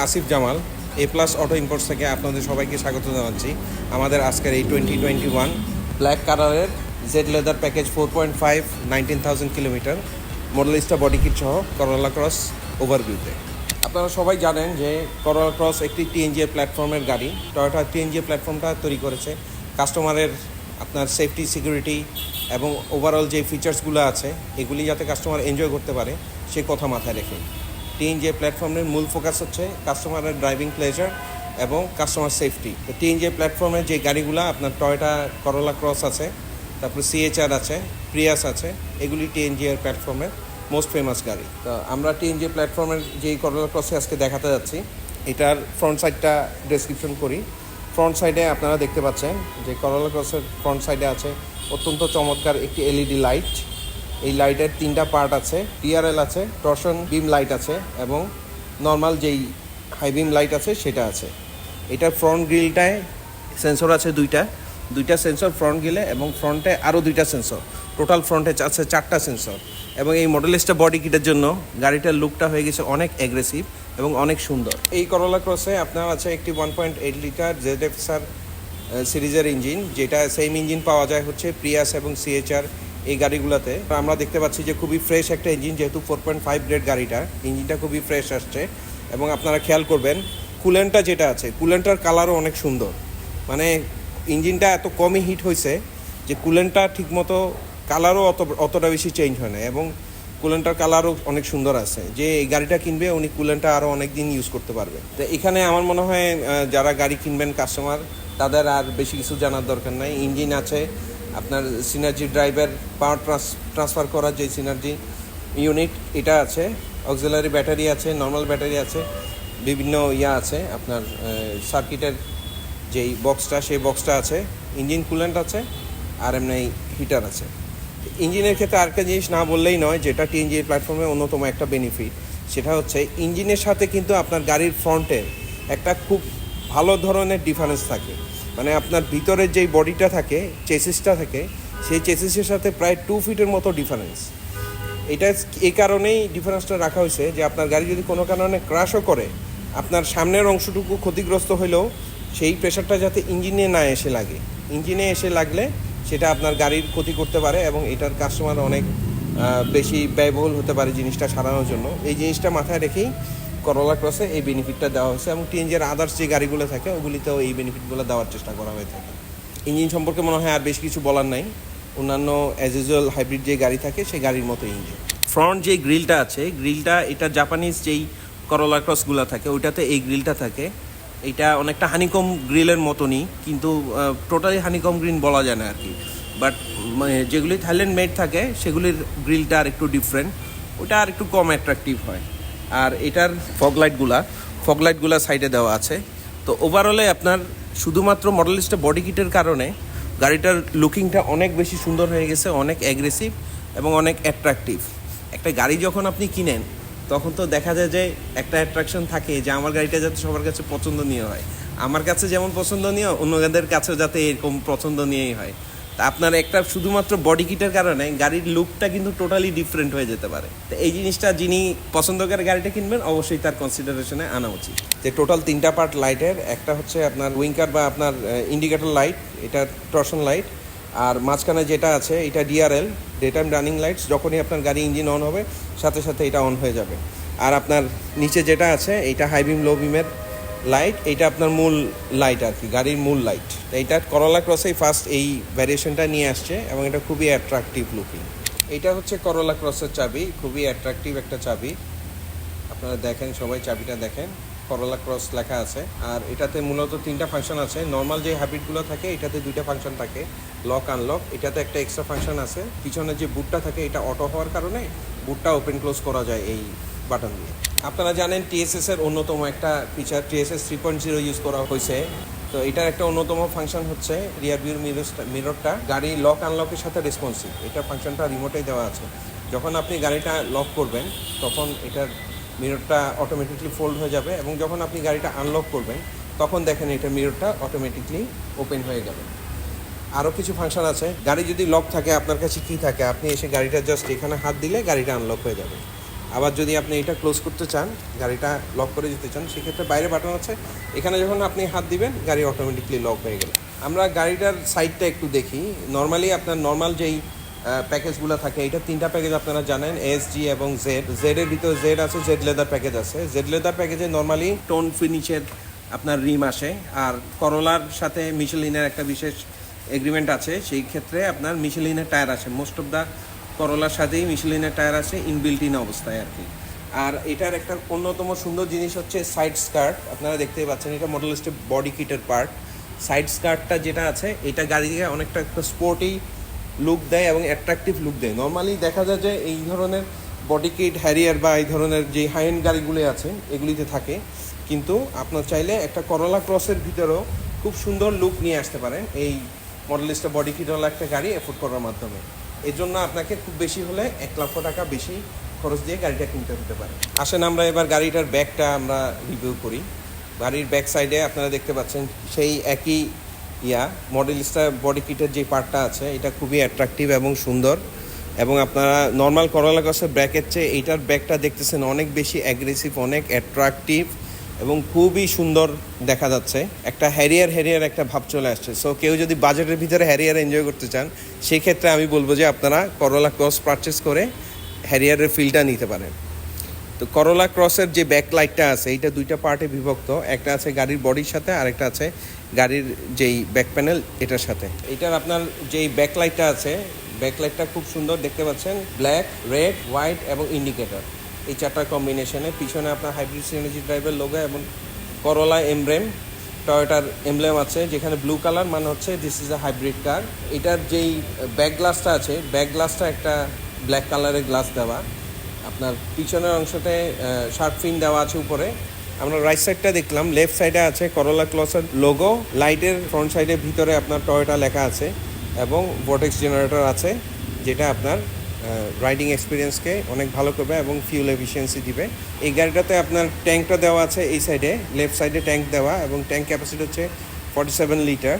আসিফ জামাল এ plus auto imports থেকে আপনাদের সবাইকে স্বাগত জানাচ্ছি আমাদের আজকের এই 2021 ব্ল্যাক কালারের Z leather package 4.5 19,000 kilometre Modellista body kit সহ করোলা ক্রস ওভারভিউতে। আপনারা সবাই জানেন যে করোলা ক্রস একটি টিএনজি প্ল্যাটফর্মের গাড়ি। টয়োটা টিএনজি প্ল্যাটফর্মটা তৈরি করেছে কাস্টমারের আপনার সেফটি, সিকিউরিটি এবং ওভারঅল যে ফিচার্সগুলো আছে এগুলি যাতে কাস্টমার এনজয় করতে পারে সে কথা মাথায় রেখে টিএনজি প্ল্যাটফর্মের মূল ফোকাস হচ্ছে কাস্টমারের ড্রাইভিং প্লেজার এবং কাস্টমার সেফটি। তো টিএনজি প্ল্যাটফর্মের যে গাড়িগুলো আপনার টয়োটা করোলা ক্রস আছে, তারপর সিএচআর আছে, প্রিয়াস আছে, এগুলি টিএনজি এর প্ল্যাটফর্মের মোস্ট ফেমাস গাড়ি। তো আমরা টিএনজি প্ল্যাটফর্মের যেই করোলা ক্রসে আজকে দেখাতে যাচ্ছি এটার ফ্রন্ট সাইডটা ডেসক্রিপশন করি। ফ্রন্ট সাইডে আপনারা দেখতে পাচ্ছেন যে করোলা ক্রসের ফ্রন্ট সাইডে আছে অত্যন্ত চমৎকার একটি এলইডি লাইট। এই লাইটের 3টা পার্ট আছে, ডিআরএল আছে, টর্শন বিম লাইট আছে এবং নর্মাল যেই হাই বিম লাইট আছে সেটা আছে। এটার ফ্রন্ট গ্রিলটায় সেন্সর আছে দুইটা সেন্সর ফ্রন্ট গ্রিলে এবং ফ্রন্টে আরও 2টা সেন্সর, টোটাল ফ্রন্টে আছে 4টা সেন্সর। এবং এই মডেলিস্টা বডি কিটের জন্য গাড়িটার লুকটা হয়ে গেছে অনেক অ্যাগ্রেসিভ এবং অনেক সুন্দর। এই করোলা ক্রসে আপনার আছে একটি 1.8 লিটার ZF-SR সিরিজের ইঞ্জিন, যেটা সেম ইঞ্জিন পাওয়া যায় হচ্ছে প্রিয়াস এবং সিএচআর এই গাড়িগুলোতে। আমরা দেখতে পাচ্ছি যে খুবই ফ্রেশ একটা ইঞ্জিন, যেহেতু 4.5 গ্রেড গাড়িটা, ইঞ্জিনটা খুবই ফ্রেশ আসছে। এবং আপনারা খেয়াল করবেন কুলেন্টটা যেটা আছে, কুলেন্টটার কালারও অনেক সুন্দর। মানে ইঞ্জিনটা এত কমই হিট হয়েছে যে কুলেন্টটা ঠিকমতো কালারও অতটা বেশি চেঞ্জ হয় না এবং কুলেন্টটার কালারও অনেক সুন্দর আছে। যে এই গাড়িটা কিনবে উনি কুলেন্টটা আরও অনেক দিন ইউজ করতে পারবে। তো এখানে আমার মনে হয় যারা গাড়ি কিনবেন কাস্টমার, তাদের আর বেশি কিছু জানার দরকার নাই। ইঞ্জিন আছে, আপনার সিনার্জি ড্রাইভার পাওয়ার ট্রান্সফার করার যে সিনার্জি ইউনিট এটা আছে, অক্সিলারি ব্যাটারি আছে, নর্মাল ব্যাটারি আছে, বিভিন্ন আছে আপনার সার্কিটের যেই বক্সটা সেই বক্সটা আছে, ইঞ্জিন কুলেন্ট আছে আর এমনি হিটার আছে। ইঞ্জিনের ক্ষেত্রে আরেকটা জিনিস না বললেই নয়, যেটা টিএনজি প্ল্যাটফর্মের অন্যতম একটা বেনিফিট, সেটা হচ্ছে ইঞ্জিনের সাথে কিন্তু আপনার গাড়ির ফ্রন্টের একটা খুব ভালো ধরনের ডিফারেন্স থাকে। মানে আপনার ভিতরের যেই বডিটা থাকে, চেসিসটা থাকে, সেই চেসিসের সাথে প্রায় 2 ফিটের মতো ডিফারেন্স। এটা এই কারণেই ডিফারেন্সটা রাখা হয়েছে যে আপনার গাড়ি যদি কোনো কারণে ক্র্যাশও করে, আপনার সামনের অংশটুকু ক্ষতিগ্রস্ত হলেও সেই প্রেশারটা যাতে ইঞ্জিনে না এসে লাগে, ইঞ্জিনে এসে লাগলে সেটা আপনার গাড়ির ক্ষতি করতে পারে এবং এটার কাস্টমার অনেক বেশি ব্যয়বহুল হতে পারে জিনিসটা সারানোর জন্য। এই জিনিসটা মাথায় রেখেই করোলা ক্রসে এই বেনিফিটটা দেওয়া হয়েছে এবং টিএনজির আদার্স যে গাড়িগুলো থাকে ওগুলিতেও এই বেনিফিটগুলো দেওয়ার চেষ্টা করা হয়ে থাকে। ইঞ্জিন সম্পর্কে মনে হয় আর বেশ কিছু বলার নাই, অন্যান্য অ্যাজ ইউজুয়াল হাইব্রিড যে গাড়ি থাকে সেই গাড়ির মতো ইঞ্জিন। ফ্রন্ট যে গ্রিলটা আছে, গ্রিলটা এটা জাপানিজ যেই করোলা ক্রসগুলো থাকে ওইটাতে এই গ্রিলটা থাকে। এটা অনেকটা হানিকম গ্রিলের মতনই, কিন্তু টোটালি হানিকম গ্রিল বলা যায় না আর কি। বাট যেগুলি থাইল্যান্ড মেড থাকে সেগুলির গ্রিলটা আর একটু ডিফারেন্ট, ওটা আর একটু কম অ্যাট্রাকটিভ হয়। আর এটার ফগ লাইটগুলা সাইডে দেওয়া আছে। তো ওভারঅলে আপনার শুধুমাত্র মডেলিস্টা বডি কিটের কারণে গাড়িটার লুকিংটা অনেক বেশি সুন্দর হয়ে গেছে, অনেক অ্যাগ্রেসিভ এবং অনেক অ্যাট্রাকটিভ। একটা গাড়ি যখন আপনি কিনেন তখন তো দেখা যায় যে একটা অ্যাট্রাকশন থাকে যে আমার গাড়িটা যাতে সবার কাছে পছন্দনীয় হয়, আমার কাছে যেমন পছন্দনীয় অন্যদের কাছেও যাতে এরকম পছন্দনীয়ই হয়। তা আপনার একটা শুধুমাত্র বডি কিটের কারণে গাড়ির লুকটা কিন্তু টোটালি ডিফারেন্ট হয়ে যেতে পারে। তো এই জিনিসটা যিনি পছন্দ করে গাড়িটা কিনবেন অবশ্যই তার কনসিডারেশনে আনা উচিত। যে টোটাল 3টা পার্ট লাইটের, একটা হচ্ছে আপনার উইঙ্কার বা আপনার ইন্ডিকেটর লাইট, এটা টর্শন লাইট, আর মাঝখানে যেটা আছে এটা DRL, day time running lights. যখনই আপনার গাড়ি ইঞ্জিন অন হবে সাথে সাথে এটা অন হয়ে যাবে। আর আপনার নিচে যেটা আছে এটা হাই বিম লো বিমের লাইট, এইটা আপনার মূল লাইট আর কি, গাড়ির মূল লাইট। এইটা করোলা ক্রসেই ফার্স্ট এই ভ্যারিয়েশনটা নিয়ে আসছে এবং এটা খুবই অ্যাট্রাকটিভ লুকিং। এইটা হচ্ছে করোলা ক্রসের চাবি, খুবই অ্যাট্রাকটিভ একটা চাবি। আপনারা দেখেন, সবাই চাবিটা দেখেন, করোলা ক্রস লেখা আছে। আর এটাতে মূলত 3টা ফাংশন আছে। নর্মাল যে হাইব্রিডগুলো থাকে এটাতে 2টা ফাংশন থাকে, লক আনলক। এটাতে একটা এক্সট্রা ফাংশন আছে, পিছনে যে বুটটা থাকে এটা অটো হওয়ার কারণে বুটটা ওপেন ক্লোজ করা যায় এই বাটন দিয়ে। আপনারা জানেন টিএসএস এর অন্যতম একটা ফিচার টিএসএস 3.0 ইউজ করা হয়েছে। তো এটার একটা অন্যতম ফাংশন হচ্ছে রিয়ার ভিউ মিররটা গাড়ি লক আনলকের সাথে রেসপন্সিভ। এটা ফাংশনটা রিমোটেই দেওয়া আছে। যখন আপনি গাড়িটা লক করবেন তখন এটার মিররটা অটোমেটিকলি ফোল্ড হয়ে যাবে এবং যখন আপনি গাড়িটা আনলক করবেন তখন দেখেন এটা মিররটা অটোমেটিকলি ওপেন হয়ে যাবে। আরও কিছু ফাংশন আছে, গাড়ি যদি লক থাকে আপনার কাছে কি থাকে, আপনি এসে গাড়িটা জাস্ট এখানে হাত দিলে গাড়িটা আনলক হয়ে যাবে। আবার যদি আপনি এটা ক্লোজ করতে চান, গাড়িটা লক করে যেতে চান, সেক্ষেত্রে বাইরে বাটন আছে, এখানে যখন আপনি হাত দিবেন গাড়ি অটোমেটিকলি লক হয়ে গেল। আমরা গাড়িটার সাইডটা একটু দেখি। নর্মালি আপনার নর্মাল যেই প্যাকেজগুলো থাকে, এটা 3টা প্যাকেজ আপনারা জানেন, এসজি এবং জেডের ভিতরে জেড আছে, জেড লেদার প্যাকেজ আছে। জেড লেদার প্যাকেজে নর্মালি টোন ফিনিশের আপনার রিম আসে, আর করোলার সাথে মিশেলিনের একটা বিশেষ এগ্রিমেন্ট আছে, সেই ক্ষেত্রে আপনার মিশেলিনের টায়ার আসে। মোস্ট অফ দ্য করোলার সাথেই মিশেলিনের টায়ার আসে ইনবিল্ট ইন অবস্থায় আর কি। আর এটার একটা অন্যতম সুন্দর জিনিস হচ্ছে সাইড স্কার্ট। আপনারা দেখতেই পাচ্ছেন, এটা মডেল স্টেপ বডি কিটের পার্ট। সাইড স্কার্টটা যেটা আছে, এটা গাড়িকে অনেকটা একটা স্পোর্টি লুক দেয় এবং অ্যাট্রাকটিভ লুক দেয়। নর্মালি দেখা যায় যে এই ধরনের বডি কিট হ্যারিয়ার বা এই ধরনের যে হাই এন্ড গাড়িগুলি আছে এগুলিতে থাকে, কিন্তু আপনার চাইলে একটা করোলা ক্রসের ভিতরেও খুব সুন্দর লুক নিয়ে আসতে পারেন এই মডেলিস্টা বডি কিটওয়ালা একটা গাড়ি এফোর্ড করার মাধ্যমে। এর জন্য আপনাকে খুব বেশি হলে 1 লক্ষ টাকা বেশি খরচ দিয়ে গাড়িটা কিনতে হতে পারে। আসেন আমরা এবার গাড়িটার ব্যাকটা আমরা রিভিউ করি। গাড়ির ব্যাক সাইডে আপনারা দেখতে পাচ্ছেন সেই একই মডেলিস্টা বডি কিটের যে পার্টটা আছে, এটা খুবই অ্যাট্রাকটিভ এবং সুন্দর। এবং আপনারা নর্মাল করোলা ক্রসের ব্যাকের চেয়ে এইটার ব্যাকটা দেখতেছেন অনেক বেশি অ্যাগ্রেসিভ, অনেক অ্যাট্রাকটিভ এবং খুবই সুন্দর দেখা যাচ্ছে। একটা হ্যারিয়ার একটা ভাব চলে আসছে। সো কেউ যদি বাজেটের ভিতরে হ্যারিয়ার এনজয় করতে চান, সেই ক্ষেত্রে আমি বলবো যে আপনারা করোলা ক্রস পারচেস করে হ্যারিয়ারের ফিলটা নিতে পারেন। তো করোলা ক্রসের যে ব্যাকলাইটটা আছে, এইটা 2টা পার্টে বিভক্ত। একটা আছে গাড়ির বডির সাথে, আর একটা আছে গাড়ির যেই ব্যাক প্যানেল এটার সাথে। এটার আপনার যেই ব্যাকলাইটটা আছে, ব্যাকলাইটটা খুব সুন্দর দেখতে পাচ্ছেন, ব্ল্যাক, রেড, হোয়াইট এবং ইন্ডিকেটর, এই 4টার কম্বিনেশনে। পিছনে আপনার হাইব্রিড সিএনজি ড্রাইভের লোগো এবং করোলা এমব্লেম, টয়োটার এমব্লেম আছে, যেখানে ব্লু কালার মানে হচ্ছে দিস ইজ আ হাইব্রিড কার। এটার যেই ব্যাক গ্লাসটা আছে, ব্যাক গ্লাসটা একটা ব্ল্যাক কালারের গ্লাস দেওয়া। আপনার পিছনের অংশতে শার্প ফিন দেওয়া আছে উপরে। আমরা রাইট সাইডটা দেখলাম, লেফট সাইডে আছে করোলা ক্রসের লোগো, লাইটের ফ্রন্ট সাইডের ভিতরে আপনার টয়োটা লেখা আছে এবং ভোর্টেক্স জেনারেটর আছে, যেটা আপনার রাইডিং এক্সপিরিয়েন্সকে অনেক ভালো করবে এবং ফিউল এফিসিয়েন্সি দিবে। এই গাড়িটাতে আপনার ট্যাঙ্কটা দেওয়া আছে এই সাইডে, লেফট সাইডে ট্যাঙ্ক দেওয়া, এবং ট্যাঙ্ক ক্যাপাসিটি হচ্ছে 47 লিটার।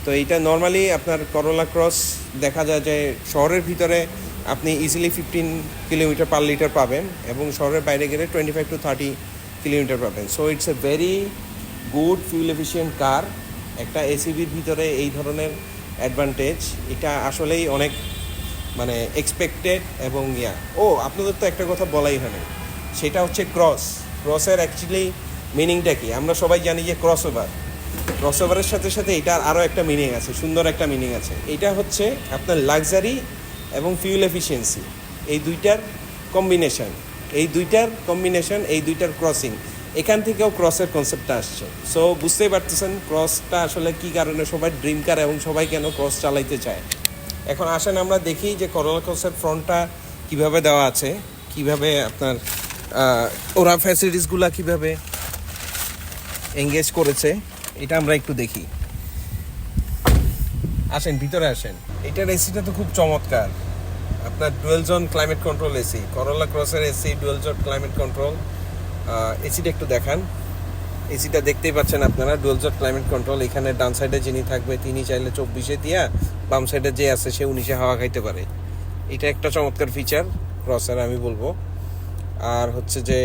তো এইটা নর্মালি আপনার করোলা ক্রস দেখা যায় যে শহরের ভিতরে আপনি ইজিলি 15 কিলোমিটার পার লিটার পাবেন, এবং শহরের বাইরে গেলে 25 to 30 কিলোমিটার পাবেন। So it's a very good fuel efficient car. একটা এসিবির ভিতরে এই ধরনের অ্যাডভান্টেজ, এটা আসলেই অনেক মানে এক্সপেক্টেড। এবং আপনাদের তো একটা কথা বলাই হয় না, সেটা হচ্ছে ক্রসের অ্যাকচুয়ালি মিনিংটা কি। আমরা সবাই জানি যে ক্রসওভারের সাথে সাথে এটার আরও একটা মিনিং আছে, সুন্দর একটা মিনিং আছে। এটা হচ্ছে আপনার লাক্সারি এবং ফিউল এফিসিয়েন্সি, এই দুইটার কম্বিনেশন, এই দুইটার ক্রসিং, এখান থেকেও ক্রসের কনসেপ্টটা আসছে। সো বুঝতেই পারতেছেন ক্রসটা আসলে কী কারণে সবাই ড্রিম কার এবং সবাই কেন ক্রস চালাইতে চায়। এখন আসেন আমরা দেখি যে করোলা ক্রসের ফ্রন্টটা কীভাবে দেওয়া আছে, কীভাবে আপনার ওরা ফ্যাসিলিটিসগুলো কীভাবে এঙ্গেজ করেছে, এটা আমরা একটু দেখি। আসেন ভিতরে আসেন। এটার এসিটা তো খুব চমৎকার, আপনার dual zone climate control AC, Corolla ক্রসের AC dual zone climate control. এসিটা একটু দেখান। এসিটা দেখতেই পাচ্ছেন আপনারা, ডুয়েল জোন ক্লাইমেট কন্ট্রোল। এখানে ডান সাইডে যিনি থাকবে তিনি চাইলে 24-এ দিয়া, বাম সাইডে যে আছে সে 19-এ হাওয়া খাইতে পারে। এটা একটা চমৎকার ফিচার ক্রসের আমি বলবো। আর হচ্ছে যে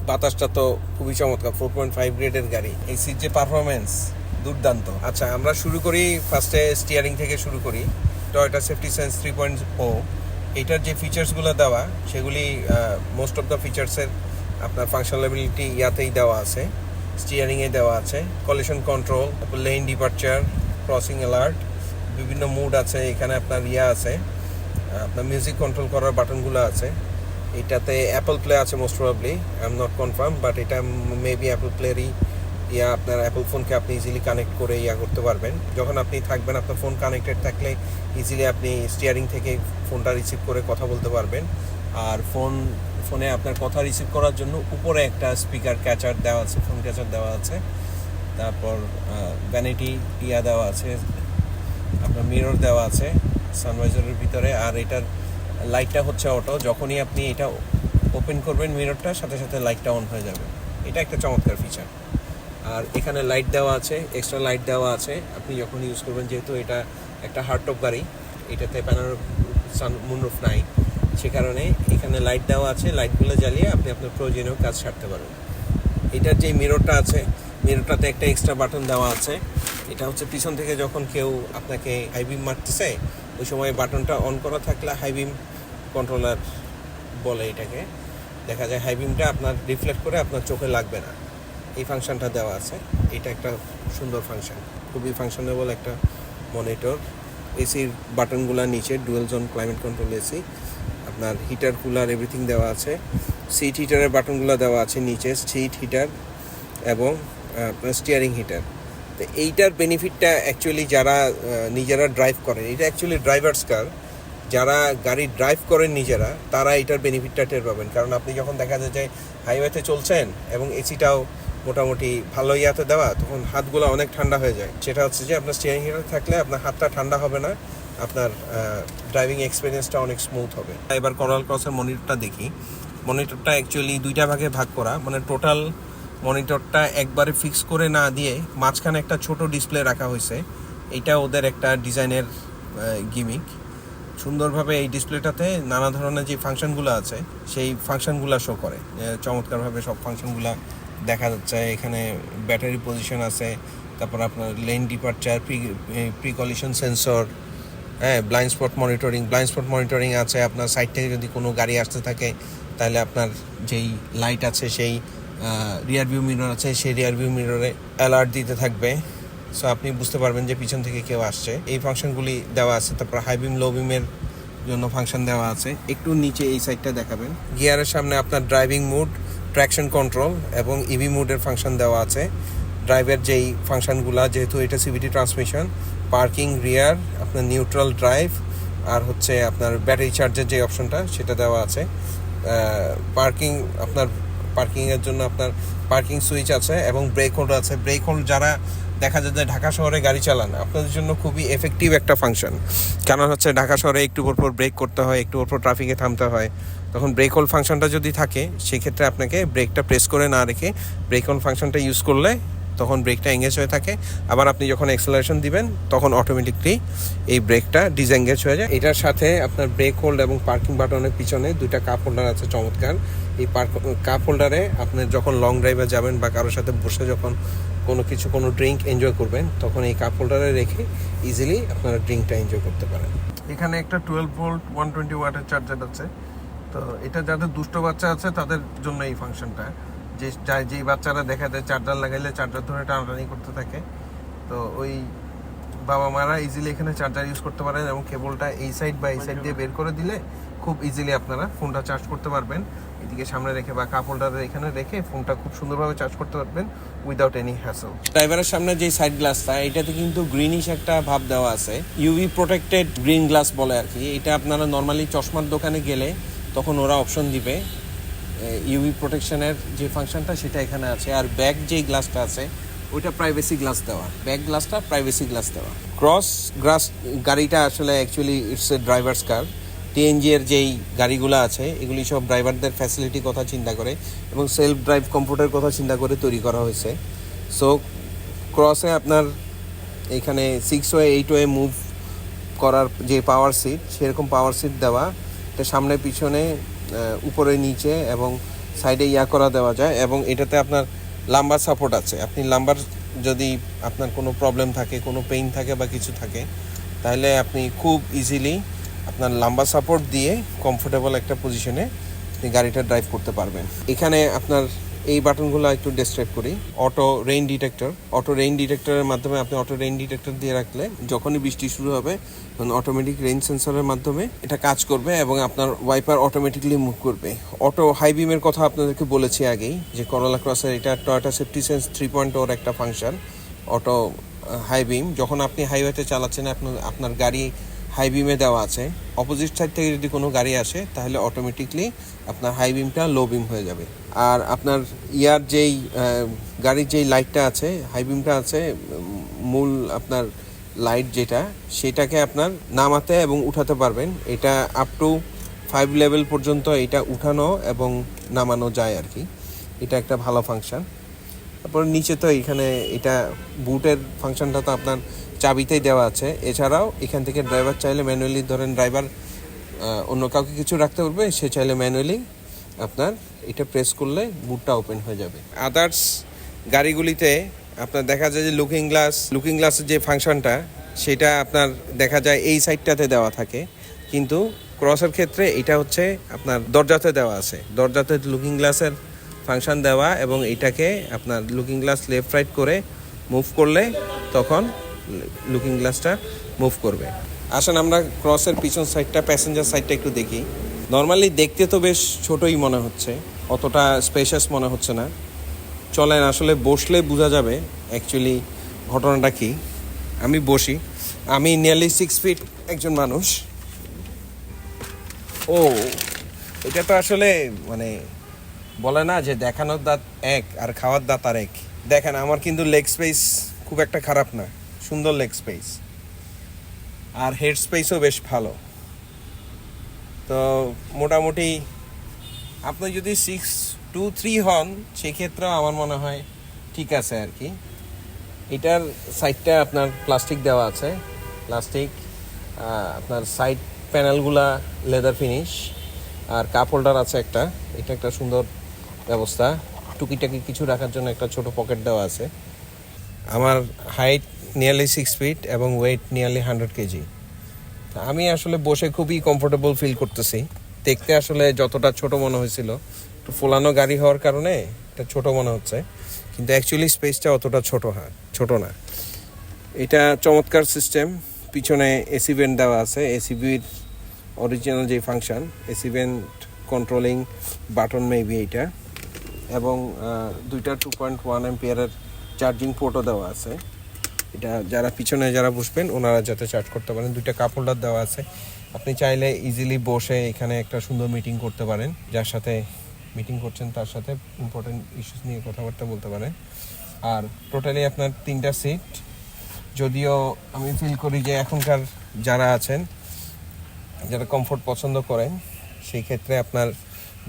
বাতাসটা তো খুবই চমৎকার, 4.5 গ্রেডের গাড়ি। এসির যে পারফরমেন্স দুর্দান্ত। আচ্ছা আমরা শুরু করি, ফার্স্টে স্টিয়ারিং থেকে শুরু করি। টয়োটা সেফটি সেন্স 3.0, এটার যে ফিচার্সগুলো দেওয়া সেগুলি মোস্ট অফ দ্য ফিচার্সের আপনার ফাংশনালিটি ইয়াতেই দেওয়া আছে, স্টিয়ারিংয়ে দেওয়া আছে। Collision control, lane departure, crossing alert, বিভিন্ন মুড আছে এখানে। আপনার আছে আপনার মিউজিক কন্ট্রোল করার বাটনগুলো আছে। এটাতে অ্যাপল প্লে আছে most probably, I am not confirm, but এটা মেবি অ্যাপল প্লেরই আপনার অ্যাপল ফোনকে আপনি ইজিলি কানেক্ট করে করতে পারবেন। যখন আপনি থাকবেন, আপনার ফোন কানেক্টেড থাকলে ইজিলি আপনি স্টিয়ারিং থেকে ফোনটা রিসিভ করে কথা বলতে পারবেন। আর ফোনে আপনার কথা রিসিভ করার জন্য উপরে একটা স্পিকার ক্যাচার দেওয়া আছে, ফোন ক্যাচার দেওয়া আছে। তারপর ভ্যানিটি দেওয়া আছে, আপনার মিরর দেওয়া আছে সানভাইজারের ভিতরে। আর এটার লাইটটা হচ্ছে অটো, যখনই আপনি এটা ওপেন করবেন মিররটার সাথে সাথে লাইটটা অন হয়ে যাবে। এটা একটা চমৎকার ফিচার। আর এখানে লাইট দেওয়া আছে, এক্সট্রা লাইট দেওয়া আছে আপনি যখন ইউজ করবেন। যেহেতু এটা একটা হার্ডটপ গাড়ি, এটাতে প্যানোরামিক মুনরুফ নাই, সে কারণে এখানে লাইট দেওয়া আছে, লাইটগুলো জ্বালিয়ে আপনি আপনার প্রয়োজনীয় কাজ সারতে পারবেন। এটার যে মিররটা আছে, মিররটাতে একটা এক্সট্রা বাটন দেওয়া আছে। এটা হচ্ছে পিছন থেকে যখন কেউ আপনাকে হাই বিম মারতেছে ওই সময় বাটনটা অন করা থাকলে হাই বিম কন্ট্রোলার বলে এটাকে, দেখা যায় হাই বিমটা আপনার রিফ্লেক্ট করে আপনার চোখে লাগবে না, এই ফাংশনটা দেওয়া আছে। এটা একটা সুন্দর ফাংশন, খুবই ফাংশনেবল একটা মনিটর। এসির বাটনগুলো নিচে dual zone climate control AC, আপনার হিটার কুলার এভরিথিং দেওয়া আছে। সিট হিটারের বাটনগুলো দেওয়া আছে নিচে, সিট হিটার এবং আপনার স্টিয়ারিং হিটার। তো এইটার বেনিফিটটা অ্যাকচুয়ালি যারা নিজেরা ড্রাইভ করেন, এটা অ্যাকচুয়ালি ড্রাইভার্স কার, যারা গাড়ি ড্রাইভ করেন নিজেরা তারা এটার বেনিফিটটা টের পাবেন। কারণ আপনি যখন দেখা যায় যে হাইওয়েতে চলছেন এবং এসিটাও মোটামুটি ভালো ইয়াতে দেওয়া, তখন হাতগুলো অনেক ঠান্ডা হয়ে যায়। সেটা হচ্ছে যে আপনার স্টিয়ারিং হিটার থাকলে আপনার হাতটা ঠান্ডা হবে না, আপনার ড্রাইভিং এক্সপিরিয়েন্সটা অনেক স্মুথ হবে। এবার কোরাল ক্রসের মনিটরটা দেখি। মনিটরটা অ্যাকচুয়ালি দুইটা ভাগে ভাগ করা, মানে টোটাল মনিটরটা একবারে ফিক্স করে না দিয়ে মাঝখানে একটা ছোট ডিসপ্লে রাখা হয়েছে। এটা ওদের একটা ডিজাইনের গিমিক। সুন্দরভাবে এই ডিসপ্লেটাতে নানা ধরনের যে ফাংশনগুলো আছে সেই ফাংশনগুলো শো করে, চমৎকারভাবে সব ফাংশনগুলো দেখা যাচ্ছে। এখানে ব্যাটারি পজিশন আছে, তারপর আপনার লেন ডিপারচার, প্রিকলিশন সেন্সর, হ্যাঁ, ব্লাইন্ড স্পট মনিটরিং আছে। আপনার সাইড থেকে যদি কোনো গাড়ি আসতে থাকে তাহলে আপনার যেই লাইট আছে, সেই রিয়ার ভিউ মিরর আছে, সেই রিয়ার ভিউ মিররে অ্যালার্ট দিতে থাকবে। সো আপনি বুঝতে পারবেন যে পিছন থেকে কেউ আসছে। এই ফাংশনগুলি দেওয়া আছে। তারপর হাই বিম লো বিমের জন্য ফাংশন দেওয়া আছে। একটু নিচে এই সাইডটা দেখাবেন। গিয়ারের সামনে আপনার ড্রাইভিং মোড, ট্র্যাকশন কন্ট্রোল এবং ইভি মোডের ফাংশন দেওয়া আছে। ড্রাইভের যেই ফাংশনগুলো, যেহেতু এটা সিভিটি ট্রান্সমিশন, পার্কিং, রিয়ার, আপনার নিউট্রাল ড্রাইভ, আর হচ্ছে আপনার ব্যাটারি চার্জের যে অপশনটা সেটা দেওয়া আছে। পার্কিংয়ের জন্য আপনার পার্কিং সুইচ আছে এবং ব্রেক হোল্ড আছে। ব্রেক হোল্ড যারা দেখা যায় যে ঢাকা শহরে গাড়ি চালান, আপনাদের জন্য খুবই এফেক্টিভ একটা ফাংশন। কারণ হচ্ছে ঢাকা শহরে একটু পর ব্রেক করতে হয়, একটু পর ট্রাফিকে থামতে হয়, তখন ব্রেক হোল্ড ফাংশনটা যদি থাকে সেক্ষেত্রে আপনাকে ব্রেকটা প্রেস করে না রেখে ব্রেক হোল্ড ফাংশনটা ইউজ করলে তখন ব্রেকটা এঙ্গেজ হয়ে থাকে। আবার আপনি যখন অ্যাক্সেলারেশন দিবেন তখন অটোমেটিকলি এই ব্রেকটা ডিসএঙ্গেজ হয়ে যায়। এটার সাথে আপনার ব্রেক হোল্ড এবং পার্কিং বাটনের পিছনে দুইটা কাপ হোল্ডার আছে চমৎকার। এই কাপ হোল্ডারে আপনি যখন লং ড্রাইভে যাবেন বা কারোর সাথে বসে যখন কোনো ড্রিঙ্ক এনজয় করবেন তখন এই কাপ হোল্ডারে রেখে ইজিলি আপনারা ড্রিঙ্কটা এনজয় করতে পারেন। এখানে একটা 12 ভোল্ট 120 ওয়াটের চার্জার আছে। তো এটা যাদের দুষ্ট বাচ্চা আছে তাদের জন্য এই ফাংশনটা, যেই বাচ্চারা দেখা যায় চার্জার লাগাইলে চার্জার ধরে টানাটানি করতে থাকে, তো ওই বাবা মারা ইজিলি এখানে চার্জার ইউজ করতে পারেন এবং কেবলটা এই সাইড বা এই সাইড দিয়ে বের করে দিলে খুব ইজিলি আপনারা ফোনটা চার্জ করতে পারবেন। এদিকে সামনে রেখে বা কাপ হোল্ডারে এখানে রেখে ফোনটা খুব সুন্দরভাবে চার্জ করতে পারবেন উইদাউট এনি হ্যাসেল। ড্রাইভারের সামনে যে সাইড গ্লাসটা, এটাতে কিন্তু গ্রিনিশ একটা ভাব দেওয়া আছে, ইউভি প্রোটেক্টেড গ্রিন গ্লাস বলে আর কি। এটা আপনারা নর্মালি চশমার দোকানে গেলে তখন ওরা অপশন দিবে ইউভি প্রোটেকশনের যে ফাংশনটা সেটা এখানে আছে। আর ব্যাক যেই গ্লাসটা আছে ওইটা প্রাইভেসি গ্লাস দেওয়া, ব্যাক গ্লাসটা প্রাইভেসি গ্লাস দেওয়া। ক্রস গ্লাস গাড়িটা আসলে actually it's a driver's car. CNG এর যেই গাড়িগুলো আছে এগুলি সব ড্রাইভারদের ফ্যাসিলিটির কথা চিন্তা করে এবং সেলফ ড্রাইভ কমফোর্টের কথা চিন্তা করে তৈরি করা হয়েছে। সো ক্রসে আপনার এখানে 6 ওয়ে 8 ওয়ে মুভ করার যে পাওয়ার সিট, সেরকম পাওয়ার সিট দেওয়া। এটা সামনে পিছনে উপরে নিচে এবং সাইডে করা দেওয়া যায় এবং এটাতে আপনার লাম্বার সাপোর্ট আছে। আপনি লাম্বার যদি আপনার কোনো প্রবলেম থাকে, কোনো পেইন থাকে বা কিছু থাকে, তাহলে আপনি খুব ইজিলি আপনার লাম্বার সাপোর্ট দিয়ে কমফোর্টেবল একটা পজিশনে আপনি গাড়িটা ড্রাইভ করতে পারবেন। এখানে আপনার এই বাটনগুলো একটু ডেসক্রাইব করি। অটো রেইন ডিটেক্টরের মাধ্যমে আপনি অটো রেইন ডিটেক্টর দিয়ে রাখলে যখনই বৃষ্টি শুরু হবে তখন অটোমেটিক রেইন সেন্সরের মাধ্যমে এটা কাজ করবে এবং আপনার ওয়াইপার অটোমেটিকলি মুভ করবে। অটো হাই বিমের কথা আপনাদেরকে বলেছি আগেই যে করোলা ক্রসের এটা টয়োটা সেফটি সেন্স 3.0 একটা ফাংশন অটো হাই বিম। যখন আপনি হাইওয়েতে চালাচ্ছেন আপনার গাড়ি হাই বিমে দেওয়া আছে, অপোজিট সাইড থেকে যদি কোনো গাড়ি আসে তাহলে অটোমেটিকলি আপনার হাই বিমটা লো বিম হয়ে যাবে। আর আপনার যেই গাড়ির যেই লাইটটা আছে, হাই বিমটা আছে, মূল আপনার লাইট যেটা, সেটাকে আপনার নামাতে এবং উঠাতে পারবেন। এটা আপ টু 5 লেভেল পর্যন্ত এটা উঠানো এবং নামানো যায় আর কি। এটা একটা ভালো ফাংশন। তারপর নিচে তো এখানে এটা বুটের ফাংশনটা তো আপনার চাবিতেই দেওয়া আছে। এছাড়াও এখান থেকে ড্রাইভার চাইলে ম্যানুয়ালি, ধরেন ড্রাইভার অন্য কাউকে কিছু রাখতে পারবে, সে চাইলে ম্যানুয়ালি আপনার এটা প্রেস করলে বুটটা ওপেন হয়ে যাবে। আদার্স গাড়িগুলিতে আপনার দেখা যায় যে লুকিং গ্লাসের যে ফাংশনটা সেটা আপনার দেখা যায় এই সাইডটাতে দেওয়া থাকে, কিন্তু ক্রসের ক্ষেত্রে এটা হচ্ছে আপনার দরজাতে দেওয়া আছে, দরজাতে লুকিং গ্লাসের ফাংশন দেওয়া, এবং এটাকে আপনার লুকিং গ্লাস লেফট রাইট করে মুভ করলে তখন লুকিং গ্লাসটা মুভ করবে। আসেন আমরা ক্রসের পিছন সাইডটা, প্যাসেঞ্জার সাইডটা একটু দেখি। নর্মালি দেখতে তো বেশ ছোটই মনে হচ্ছে, অতটা স্পেশাস মনে হচ্ছে না। চলেন আসলে বসলে বোঝা যাবে অ্যাকচুয়ালি ঘটনাটা কি। আমি বসি, আমি নিয়ারলি 6 ফিট একজন মানুষ। ও এটা তো আসলে মানে বলে না যে দেখানোর দাঁত এক আর খাওয়ার দাঁত আর এক। দেখেন আমার কিন্তু লেগ স্পেস খুব একটা খারাপ না, সুন্দর লেগ স্পেস, আর হেড স্পেসও বেশ ভালো। তো মোটামুটি আপনি যদি 6'2'3" হন সেক্ষেত্রেও আমার মনে হয় ঠিক আছে আর কি। এটার সাইডটা আপনার প্লাস্টিক দেওয়া আছে, প্লাস্টিক, আপনার সাইড প্যানেলগুলা লেদার ফিনিশ, আর কাপ হোল্ডার আছে একটা, এটা একটা সুন্দর ব্যবস্থা। টুকিটাকি কিছু রাখার জন্য একটা ছোট পকেট দেওয়া আছে। আমার হাইট নিয়ারলি 6 ফিট এবং ওয়েট নিয়ারলি 100 কেজি। আমি আসলে বসে খুবই কমফোর্টেবল ফিল করতেছি। দেখতে আসলে যতটা ছোট মনে হয়েছিল, একটু ফোলানো গাড়ি হওয়ার কারণে এটা ছোট মনে হচ্ছে, কিন্তু অ্যাকচুয়ালি স্পেসটা অতটা ছোট না। এটা চমৎকার সিস্টেম। পিছনে এসি ভেন্ট দেওয়া আছে, এসিবির অরিজিনাল যে function, AC vent controlling button maybe এইটা, এবং দুইটা 2.1 অ্যাম্পিয়ারের চার্জিং পোর্টও দেওয়া আছে। এটা যারা পিছনে যারা বসবেন ওনারা যাতে চার্জ করতে পারেন। দুইটা কাপ হোল্ডার দেওয়া আছে, আপনি চাইলে ইজিলি বসে এখানে একটা সুন্দর মিটিং করতে পারেন, যার সাথে মিটিং করছেন তার সাথে ইম্পর্টেন্ট ইস্যুস নিয়ে কথাবার্তা বলতে পারেন। আর টোটালি আপনার 3টা সিট, যদিও আমি ফিল করি যে এখনকার যারা আছেন যারা কমফোর্ট পছন্দ করেন সেই ক্ষেত্রে আপনার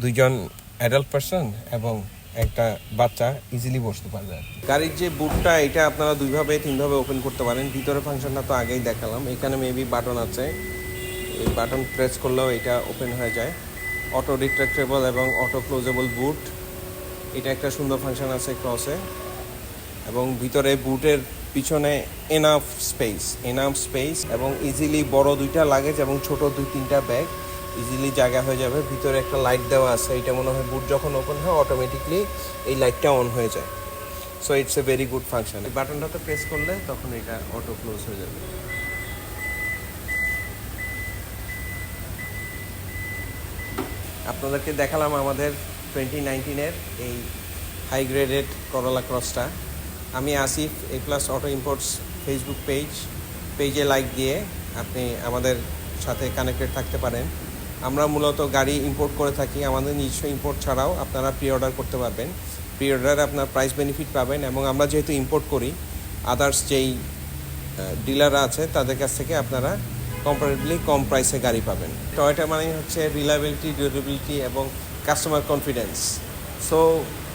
2জন অ্যাডাল্ট পারসন এবং একটা বাচ্চা ইজিলি বসতে পারবে। গাড়ির যে বুটটা এটা আপনারা 2-3ভাবে ওপেন করতে পারেন। ভিতরে ফাংশনটা তো আগেই দেখালাম, এখানে মেবি বাটন আছে, এই বাটন প্রেস করলেও এটা ওপেন হয়ে যায়। অটো রিট্রাক্টেবল এবং অটো ক্লোজেবল বুট, এটা একটা সুন্দর ফাংশন আছে ক্রসে। এবং ভিতরে বুটের পিছনে এনাফ স্পেস এবং ইজিলি বড় 2টা লাগেজ এবং ছোট 2-3টা ব্যাগ ইজিলি জায়গা হয়ে যাবে। ভিতরে একটা লাইট দেওয়া আছে, এটা মনে হয় বুট যখন ওপেন হয় অটোমেটিকলি এই লাইটটা অন হয়ে যায়। So it's a very good function. এই বাটনটাতে প্রেস করলে তখন এটা অটো ক্লোজ হয়ে যাবে। আপনাদেরকে দেখালাম আমাদের 2019-এর এই হাই গ্রেডেড করোলা ক্রসটা। আমি Asif, A+ auto imports Facebook পেজে লাইক দিয়ে আপনি আমাদের সাথে কানেক্টেড থাকতে পারেন। আমরা মূলত গাড়ি ইম্পোর্ট করে থাকি, আমাদের নিজস্ব ইম্পোর্ট ছাড়াও আপনারা প্রি অর্ডার করতে পারবেন। প্রি অর্ডারে আপনার প্রাইস বেনিফিট পাবেন, এবং আমরা যেহেতু ইম্পোর্ট করি আদার্স যেই ডিলাররা আছে তাদের কাছ থেকে আপনারা কম্পারেটিভলি কম প্রাইসে গাড়ি পাবেন। টয়োটা মানে হচ্ছে রিলায়েবিলিটি, ডিউরেবিলিটি এবং কাস্টমার কনফিডেন্স। সো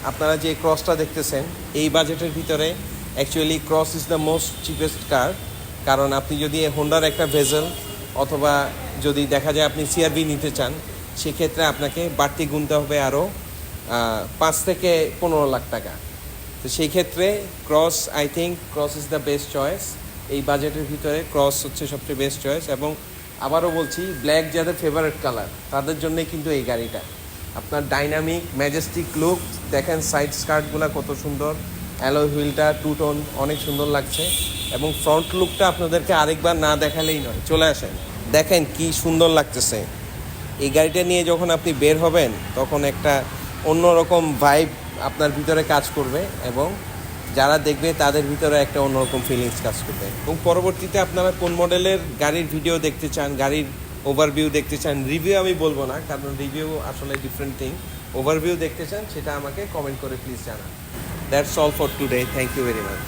আপনারা যে ক্রসটা দেখতেছেন এই বাজেটের ভিতরে actually cross is the most cheapest car. কারণ আপনি যদি হোন্ডার একটা ভেজেল অথবা যদি দেখা যায় আপনি সিআরভি নিতে চান, সেক্ষেত্রে আপনাকে বাড়তি গুনতে হবে আরও 5 থেকে 15 লাখ টাকা। তো সেই ক্ষেত্রে cross, I think cross is the best choice. এই বাজেটের ভিতরে ক্রস হচ্ছে সবচেয়ে বেস্ট চয়েস। এবং আবারও বলছি, ব্ল্যাক যাদের ফেভারিট কালার তাদের জন্যই কিন্তু এই গাড়িটা। আপনার ডাইনামিক ম্যাজেস্টিক লুক দেখেন, সাইড স্কার্টগুলো কত সুন্দর, অ্যালয় হুইলটা 2 টোন অনেক সুন্দর লাগছে, এবং ফ্রন্ট লুকটা আপনাদেরকে আরেকবার না দেখালেই নয়। চলে আসেন দেখেন কি সুন্দর লাগতেছে। এই গাড়িটা নিয়ে যখন আপনি বের হবেন তখন একটা অন্যরকম ভাইব আপনার ভিতরে কাজ করবে, এবং যারা দেখবে তাদের ভিতরে একটা অন্যরকম ফিলিংস কাজ করবে। এবং পরবর্তীতে আপনারা কোন মডেলের গাড়ির ভিডিও দেখতে চান, গাড়ির ওভারভিউ দেখতে চান, রিভিউ আমি বলবো না কারণ রিভিউ আসলে ডিফারেন্ট থিং, ওভারভিউ দেখতে চান সেটা আমাকে কমেন্ট করে প্লিজ জানান। That's all for today, thank you very much.